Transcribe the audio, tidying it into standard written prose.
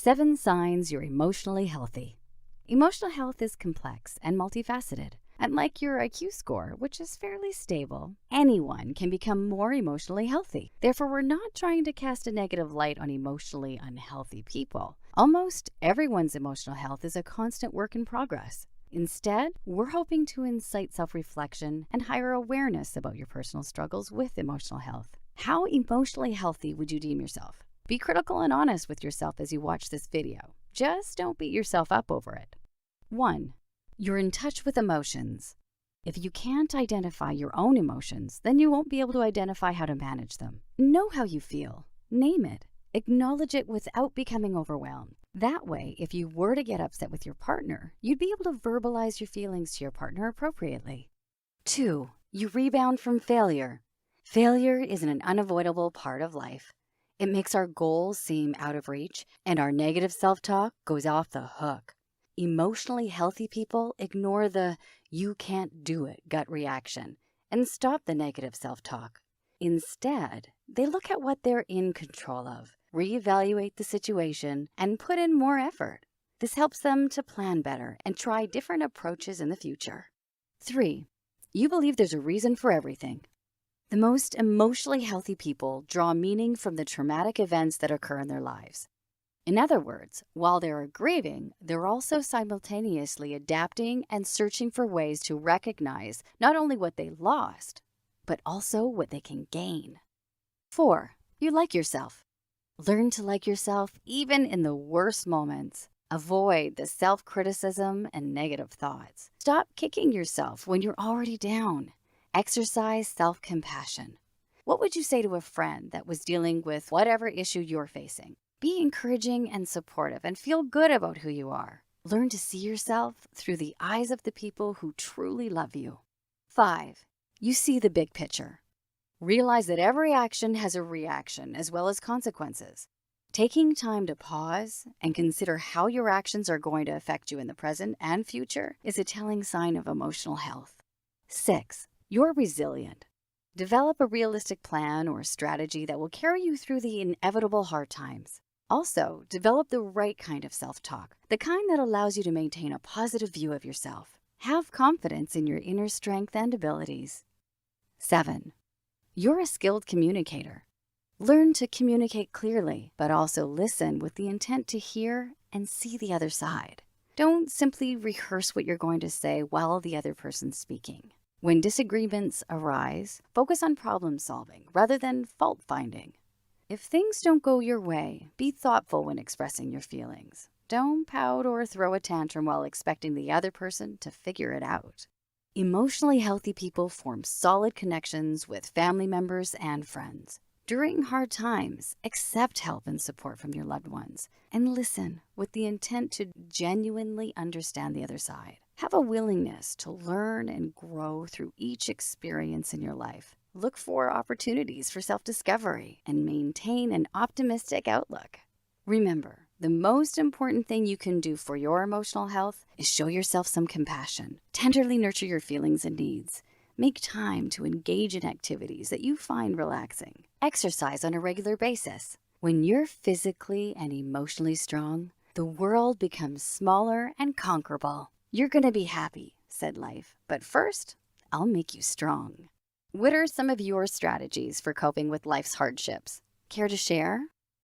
7 signs you're emotionally healthy. Emotional health is complex and multifaceted. Unlike your IQ score, which is fairly stable, anyone can become more emotionally healthy. Therefore, we're not trying to cast a negative light on emotionally unhealthy people. Almost everyone's emotional health is a constant work in progress. Instead, we're hoping to incite self-reflection and higher awareness about your personal struggles with emotional health. How emotionally healthy would you deem yourself? Be critical and honest with yourself as you watch this video. Just don't beat yourself up over it. 1. You're in touch with emotions. If you can't identify your own emotions, then you won't be able to identify how to manage them. Know how you feel. Name it. Acknowledge it without becoming overwhelmed. That way, if you were to get upset with your partner, you'd be able to verbalize your feelings to your partner appropriately. 2. You rebound from failure. Failure is an unavoidable part of life. It makes our goals seem out of reach, and our negative self-talk goes off the hook. Emotionally healthy people ignore the "you can't do it" gut reaction and stop the negative self-talk. Instead, they look at what they're in control of, reevaluate the situation, and put in more effort. This helps them to plan better and try different approaches in the future. 3. You believe there's a reason for everything. The most emotionally healthy people draw meaning from the traumatic events that occur in their lives. In other words, while they're grieving, they're also simultaneously adapting and searching for ways to recognize not only what they lost, but also what they can gain. 4. You like yourself. Learn to like yourself even in the worst moments. Avoid the self-criticism and negative thoughts. Stop kicking yourself when you're already down. Exercise self-compassion. What would you say to a friend that was dealing with whatever issue you're facing? Be encouraging and supportive and feel good about who you are. Learn to see yourself through the eyes of the people who truly love you. 5. You see the big picture. Realize that every action has a reaction as well as consequences. Taking time to pause and consider how your actions are going to affect you in the present and future is a telling sign of emotional health. 6. You're resilient. Develop a realistic plan or strategy that will carry you through the inevitable hard times. Also, develop the right kind of self-talk, the kind that allows you to maintain a positive view of yourself. Have confidence in your inner strength and abilities. 7. You're a skilled communicator. Learn to communicate clearly, but also listen with the intent to hear and see the other side. Don't simply rehearse what you're going to say while the other person's speaking. When disagreements arise, focus on problem solving rather than fault finding. If things don't go your way, be thoughtful when expressing your feelings. Don't pout or throw a tantrum while expecting the other person to figure it out. Emotionally healthy people form solid connections with family members and friends. During hard times, accept help and support from your loved ones and listen with the intent to genuinely understand the other side. Have a willingness to learn and grow through each experience in your life. Look for opportunities for self-discovery and maintain an optimistic outlook. Remember, the most important thing you can do for your emotional health is show yourself some compassion. Tenderly nurture your feelings and needs. Make time to engage in activities that you find relaxing. Exercise on a regular basis. When you're physically and emotionally strong, the world becomes smaller and conquerable. You're gonna be happy, said life, but first, I'll make you strong. What are some of your strategies for coping with life's hardships? Care to share?